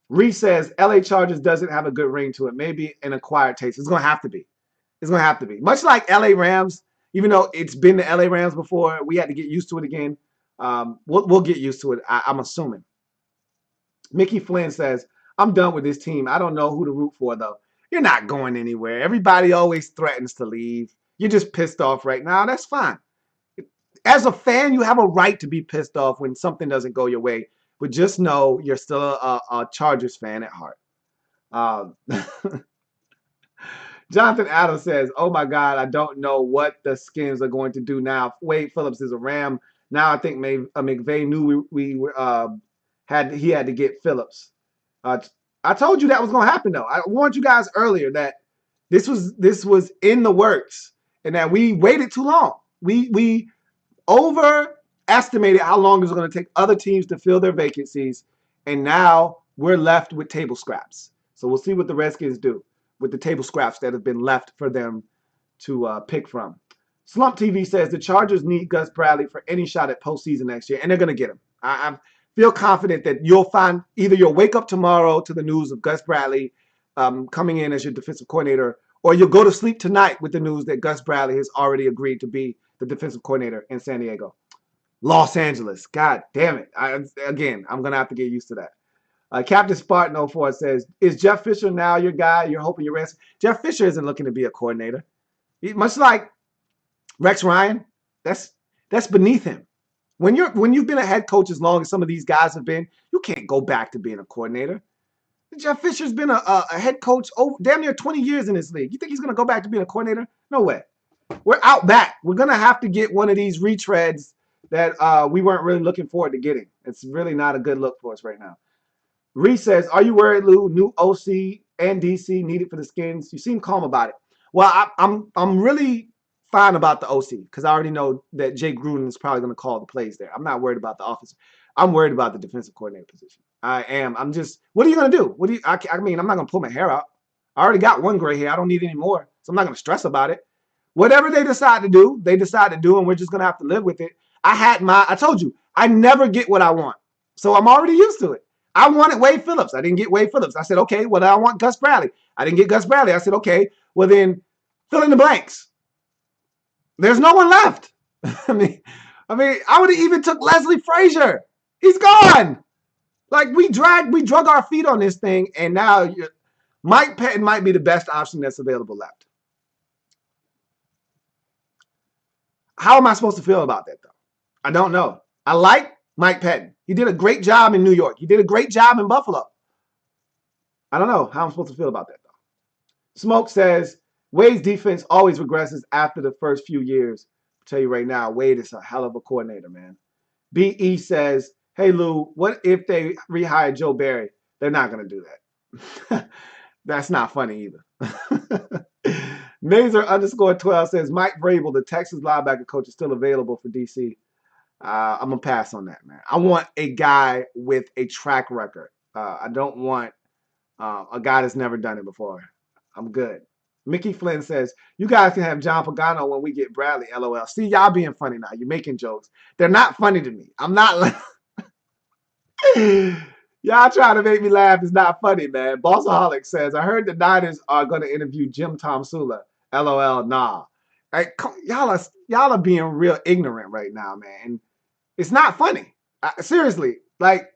Reese says, LA Chargers doesn't have a good ring to it. Maybe an acquired taste. It's going to have to be. It's going to have to be. Much like LA Rams, even though it's been the LA Rams before, we had to get used to it again. We'll get used to it, I'm assuming. Mickey Flynn says, I'm done with this team. I don't know who to root for, though. You're not going anywhere. Everybody always threatens to leave. You're just pissed off right now. That's fine. As a fan, you have a right to be pissed off when something doesn't go your way. But just know you're still a Chargers fan at heart. Jonathan Adams says, "Oh my God, I don't know what the Skins are going to do now. Wade Phillips is a Ram. Now I think McVay knew he had to get Phillips. I told you that was going to happen though. I warned you guys earlier that this was in the works and that we waited too long. We overestimated how long it was going to take other teams to fill their vacancies, and now we're left with table scraps. So we'll see what the Redskins do with the table scraps that have been left for them to pick from. Slump TV says the Chargers need Gus Bradley for any shot at postseason next year, and they're going to get him. I feel confident that you'll wake up tomorrow to the news of Gus Bradley coming in as your defensive coordinator, or you'll go to sleep tonight with the news that Gus Bradley has already agreed to be the defensive coordinator in San Diego. Los Angeles. God damn it. I'm going to have to get used to that. Captain Spartan 04 says, is Jeff Fisher now your guy? You're hoping you're resting? Jeff Fisher isn't looking to be a coordinator. Much like Rex Ryan, that's beneath him. When you've been a head coach as long as some of these guys have been, you can't go back to being a coordinator. Jeff Fisher's been a head coach over damn near 20 years in this league. You think he's going to go back to being a coordinator? No way. We're out back. We're going to have to get one of these retreads that we weren't really looking forward to getting. It's really not a good look for us right now. Reese says, are you worried, Lou? New OC and DC needed for the Skins? You seem calm about it. Well, I'm really fine about the OC because I already know that Jay Gruden is probably going to call the plays there. I'm not worried about the offense. I'm worried about the defensive coordinator position. I am. I'm just, what are you going to do? I mean, I'm not going to pull my hair out. I already got one gray hair. I don't need any more. So I'm not going to stress about it. Whatever they decide to do, and we're just going to have to live with it. I told you, I never get what I want. So I'm already used to it. I wanted Wade Phillips. I didn't get Wade Phillips. I said, okay, well, I want Gus Bradley. I didn't get Gus Bradley. I said, okay, well, then fill in the blanks. There's no one left. I mean, I would have even took Leslie Frazier. He's gone. Like we drug our feet on this thing, and now Mike Pettin might be the best option that's available left. How am I supposed to feel about that, though? I don't know. I like Mike Pettin. He did a great job in New York. He did a great job in Buffalo. I don't know how I'm supposed to feel about that, though. Smoke says, Wade's defense always regresses after the first few years. I'll tell you right now, Wade is a hell of a coordinator, man. BE says, hey, Lou, what if they rehire Joe Barry? They're not going to do that. That's not funny either. Mazer _12 says, Mike Vrabel, the Texas linebacker coach, is still available for DC. I'm going to pass on that, man. I want a guy with a track record. I don't want a guy that's never done it before. I'm good. Mickey Flynn says, you guys can have John Pagano when we get Bradley, LOL. See, y'all being funny now. You're making jokes. They're not funny to me. I'm not y'all trying to make me laugh. It's not funny, man. Bossaholic says, I heard the Niners are going to interview Jim Tomsula. LOL, nah. Y'all are being real ignorant right now, man. And it's not funny. Seriously. Like,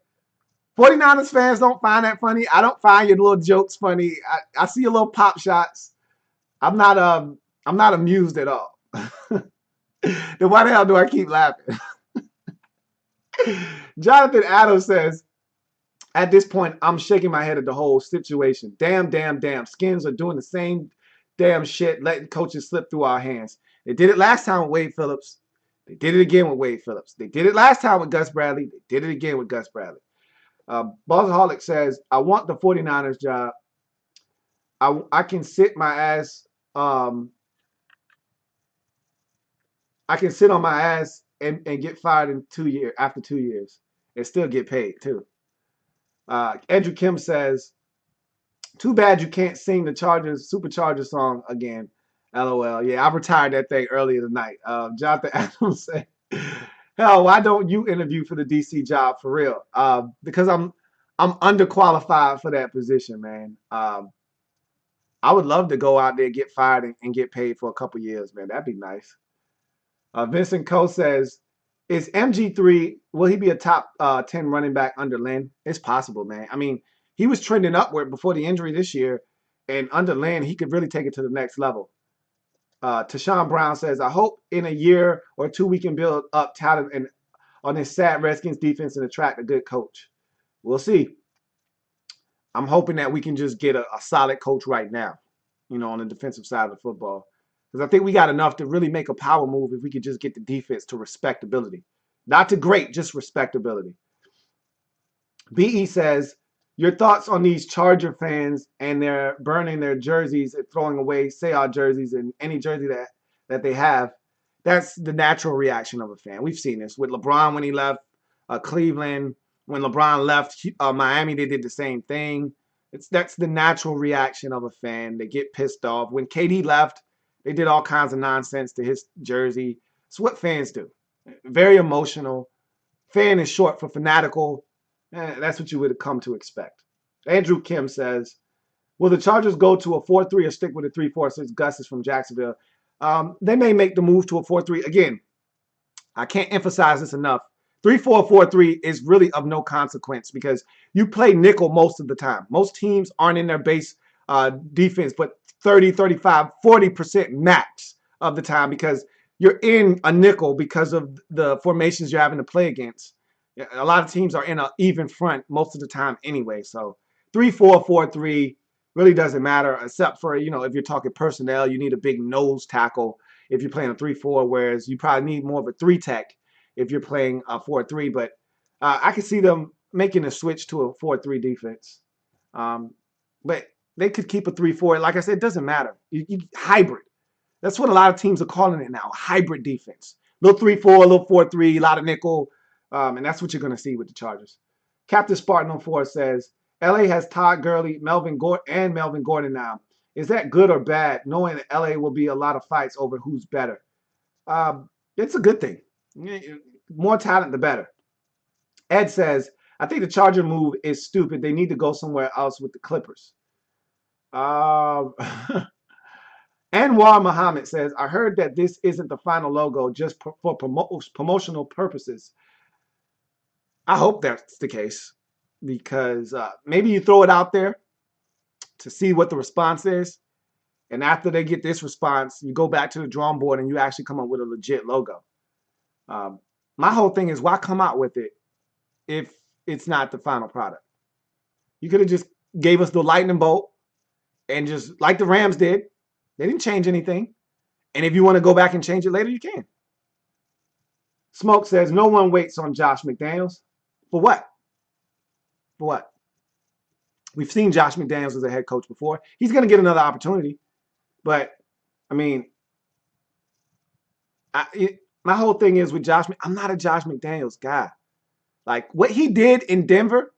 49ers fans don't find that funny. I don't find your little jokes funny. I see your little pop shots. I'm not amused at all. Then why the hell do I keep laughing? Jonathan Adams says, at this point, I'm shaking my head at the whole situation. Damn. Skins are doing the same damn shit, letting coaches slip through our hands. They did it last time with Wade Phillips. They did it again with Wade Phillips. They did it last time with Gus Bradley. They did it again with Gus Bradley. Buzzaholic says, I want the 49ers job. I can sit my ass. I can sit on my ass and get fired in 2 years, after 2 years, and still get paid too. Andrew Kim says, too bad you can't sing the Superchargers song again. LOL. Yeah, I retired that thing earlier tonight. Jonathan Adams said, hell, why don't you interview for the DC job for real? Because I'm underqualified for that position, man. I would love to go out there, get fired, and get paid for a couple years, man. That'd be nice. Vincent Coe says, is MG3, will he be a top 10 running back under Lynn? It's possible, man. I mean, he was trending upward before the injury this year, and under Lynn, he could really take it to the next level. Tashawn Brown says, I hope in a year or two we can build up talent on this sad Redskins defense and attract a good coach. We'll see. I'm hoping that we can just get a solid coach right now. on the defensive side of the football. Because I think we got enough to really make a power move if we could just get the defense to respectability. Not to great, just respectability. BE says, your thoughts on these Charger fans and they're burning their jerseys and throwing away say jerseys and any jersey that they have. That's the natural reaction of a fan. We've seen this with LeBron when he left Cleveland. When LeBron left Miami, they did the same thing. That's the natural reaction of a fan. They get pissed off. When KD left, they did all kinds of nonsense to his jersey. It's what fans do. Very emotional. Fan is short for fanatical. That's what you would have come to expect. Andrew Kim says, will the Chargers go to a 4-3 or stick with a 3-4 since Gus is from Jacksonville? They may make the move to a 4-3. Again, I can't emphasize this enough. 3-4-4-3 is really of no consequence because you play nickel most of the time. Most teams aren't in their base defense, but 30, 35, 40% max of the time because you're in a nickel because of the formations you're having to play against. A lot of teams are in an even front most of the time anyway. So 3-4-4-3 really doesn't matter except for, if you're talking personnel, you need a big nose tackle if you're playing a 3-4, whereas you probably need more of a 3-tech if you're playing a 4-3. But I can see them making a switch to a 4-3 defense. But they could keep a 3-4. Like I said, it doesn't matter. You hybrid. That's what a lot of teams are calling it now, hybrid defense. Little 3-4, little 4-3, a lot of nickel. And that's what you're going to see with the Chargers. Captain Spartan 04 says, L.A. has Todd Gurley, Melvin Gordon now. Is that good or bad, knowing that L.A. will be a lot of fights over who's better? It's a good thing. More talent, the better. Ed says, I think the Charger move is stupid. They need to go somewhere else with the Clippers. Anwar Muhammad says, I heard that this isn't the final logo just for promotional purposes. I hope that's the case because maybe you throw it out there to see what the response is. And after they get this response, you go back to the drawing board and you actually come up with a legit logo. My whole thing is, why come out with it if it's not the final product? You could have just gave us the lightning bolt and just like the Rams did. They didn't change anything. And if you want to go back and change it later, you can. Smoke says, no one waits on Josh McDaniels. For what? For what? We've seen Josh McDaniels as a head coach before. He's going to get another opportunity. But, I mean, my whole thing is with Josh, I'm not a Josh McDaniels guy. Like, what he did in Denver,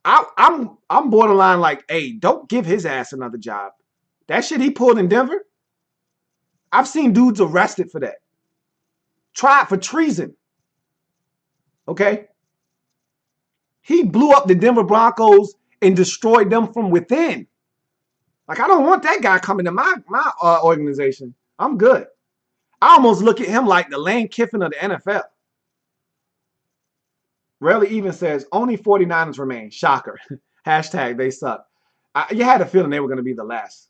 I'm borderline like, hey, don't give his ass another job. That shit he pulled in Denver, I've seen dudes arrested for that. Tried for treason. Okay? He blew up the Denver Broncos and destroyed them from within. Like, I don't want that guy coming to my organization. I'm good. I almost look at him like the Lane Kiffin of the NFL. Rarely even says, only 49ers remain. Shocker. Hashtag they suck. You had a feeling they were going to be the last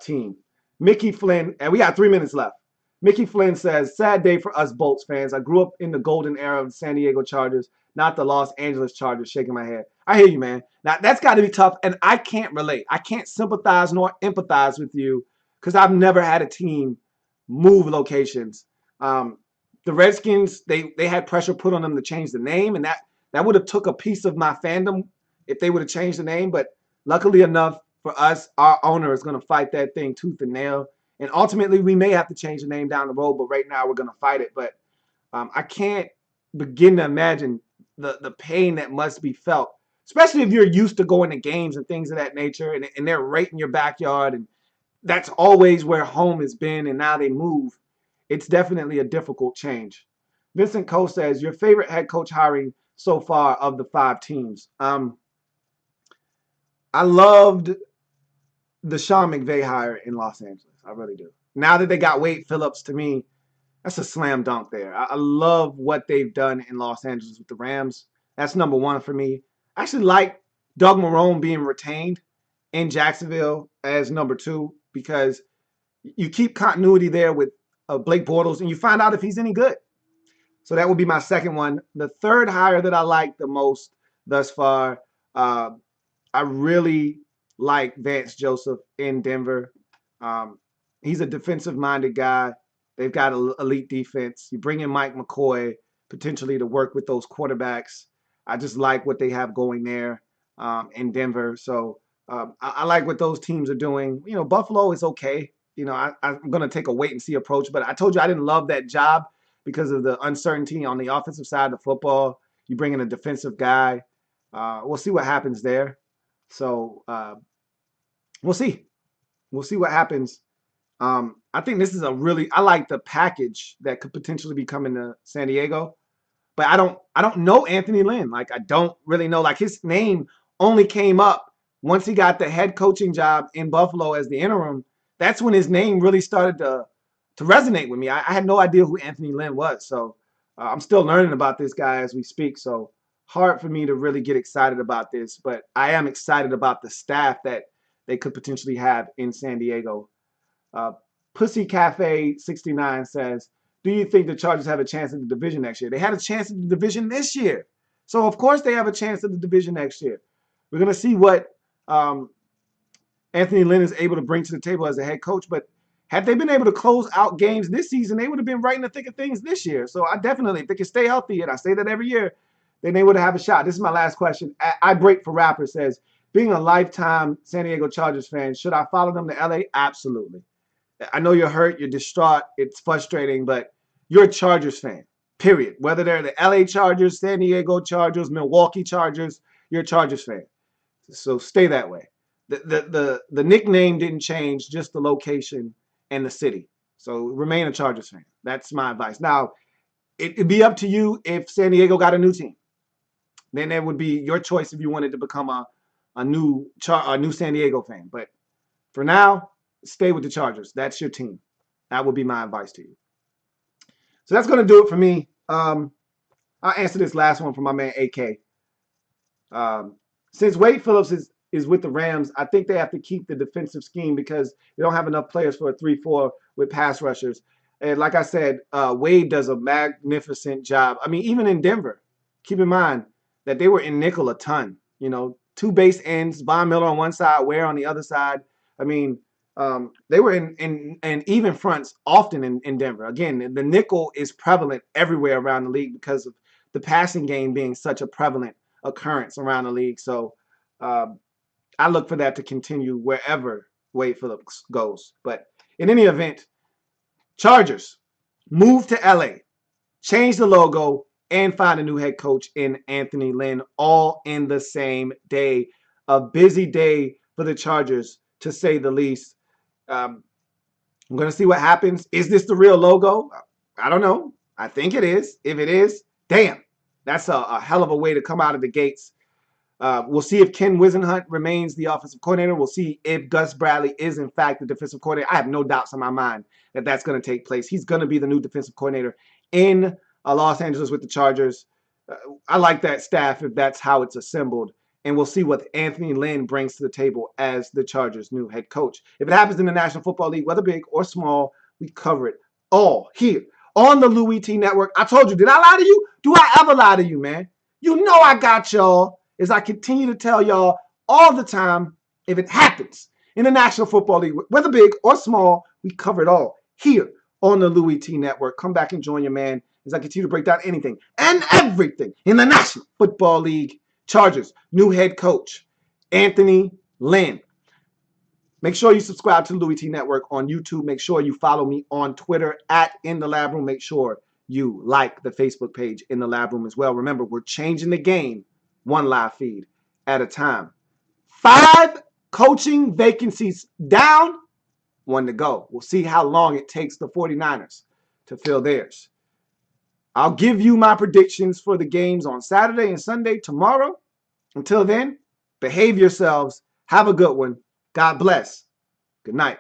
team. Mickey Flynn, and we got 3 minutes left. Mickey Flynn says, sad day for us Bolts fans. I grew up in the golden era of the San Diego Chargers, not the Los Angeles Chargers. Shaking my head. I hear you, man. Now, that's got to be tough, and I can't relate. I can't sympathize nor empathize with you because I've never had a team move locations. The Redskins, they had pressure put on them to change the name, and that would have took a piece of my fandom if they would have changed the name. But luckily enough for us, our owner is going to fight that thing tooth and nail. And ultimately, we may have to change the name down the road, but right now we're going to fight it. But I can't begin to imagine the pain that must be felt, especially if you're used to going to games and things of that nature, and they're right in your backyard, and that's always where home has been, and now they move. It's definitely a difficult change. Vincent Coe says, your favorite head coach hiring so far of the 5 teams? I loved the Sean McVay hire in Los Angeles. I really do. Now that they got Wade Phillips, to me, that's a slam dunk there. I love what they've done in Los Angeles with the Rams. That's number 1 for me. I actually like Doug Marrone being retained in Jacksonville as number 2 because you keep continuity there with Blake Bortles and you find out if he's any good. So that would be my second one. The third hire that I like the most thus far, I really like Vance Joseph in Denver. He's a defensive-minded guy. They've got an elite defense. You bring in Mike McCoy potentially to work with those quarterbacks. I just like what they have going there in Denver. So I like what those teams are doing. Buffalo is okay. I'm going to take a wait and see approach, but I told you I didn't love that job because of the uncertainty on the offensive side of the football. You bring in a defensive guy. We'll see what happens there. So we'll see. We'll see what happens. I think this is I like the package that could potentially be coming to San Diego. But I don't know Anthony Lynn. Like, I don't really know. Like, his name only came up once he got the head coaching job in Buffalo as the interim. That's when his name really started to resonate with me. I had no idea who Anthony Lynn was. So I'm still learning about this guy as we speak. So hard for me to really get excited about this. But I am excited about the staff that they could potentially have in San Diego. Uh, Pussy Cafe 69 says, do you think the Chargers have a chance in the division next year? They had a chance in the division this year. So, of course, they have a chance in the division next year. We're going to see what Anthony Lynn is able to bring to the table as a head coach. But had they been able to close out games this season, they would have been right in the thick of things this year. So, I definitely, if they can stay healthy, and I say that every year, then they would have a shot. This is my last question. I Break for Rapper says, being a lifetime San Diego Chargers fan, should I follow them to L.A.? Absolutely. I know you're hurt, you're distraught, it's frustrating, but you're a Chargers fan, period. Whether they're the LA Chargers, San Diego Chargers, Milwaukee Chargers, you're a Chargers fan. So stay that way. The nickname didn't change, just the location and the city. So remain a Chargers fan. That's my advice. Now, it'd be up to you if San Diego got a new team. Then it would be your choice if you wanted to become a new San Diego fan. But for now, stay with the Chargers. That's your team. That would be my advice to you. So that's going to do it for me. I'll answer this last one from my man AK. Since Wade Phillips is with the Rams, I think they have to keep the defensive scheme because they don't have enough players for a 3-4 with pass rushers. And like I said, Wade does a magnificent job. I mean, even in Denver, keep in mind that they were in nickel a ton. Two base ends, Von Miller on one side, Ware on the other side. I mean, they were in even fronts often in Denver. Again, the nickel is prevalent everywhere around the league because of the passing game being such a prevalent occurrence around the league. So I look for that to continue wherever Wade Phillips goes. But in any event, Chargers move to LA, change the logo, and find a new head coach in Anthony Lynn, all in the same day. A busy day for the Chargers, to say the least. I'm going to see what happens. Is this the real logo? I don't know. I think it is. If it is, damn, that's a hell of a way to come out of the gates. We'll see if Ken Wisenhunt remains the offensive coordinator. We'll see if Gus Bradley is, in fact, the defensive coordinator. I have no doubts in my mind that that's going to take place. He's going to be the new defensive coordinator in Los Angeles with the Chargers. I like that staff if that's how it's assembled. And we'll see what Anthony Lynn brings to the table as the Chargers' new head coach. If it happens in the National Football League, whether big or small, we cover it all here on the Louie T Network. I told you, did I lie to you? Do I ever lie to you, man? You know I got y'all, as I continue to tell y'all all the time, if it happens in the National Football League, whether big or small, we cover it all here on the Louie T Network. Come back and join your man as I continue to break down anything and everything in the National Football League. Chargers, new head coach, Anthony Lynn. Make sure you subscribe to the Louie T Network on YouTube. Make sure you follow me on Twitter at In The Lab Room. Make sure you like the Facebook page In The Lab Room as well. Remember, we're changing the game one live feed at a time. 5 coaching vacancies down, 1 to go. We'll see how long it takes the 49ers to fill theirs. I'll give you my predictions for the games on Saturday and Sunday tomorrow. Until then, behave yourselves. Have a good one. God bless. Good night.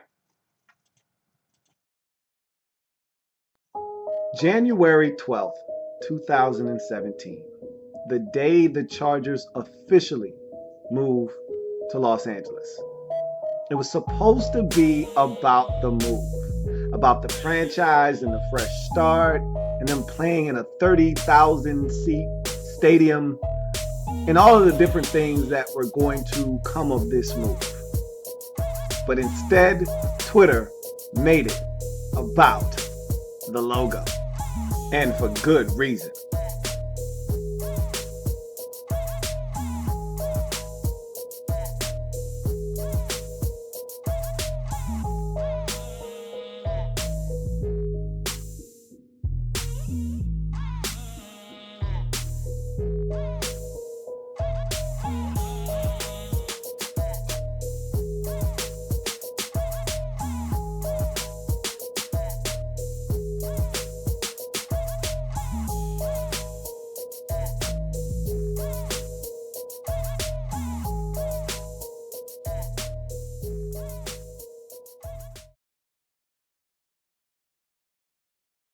January 12th, 2017. The day the Chargers officially move to Los Angeles. It was supposed to be about the move, about the franchise and the fresh start, and them playing in a 30,000 seat stadium, and all of the different things that were going to come of this move. But instead, Twitter made it about the logo. And for good reason.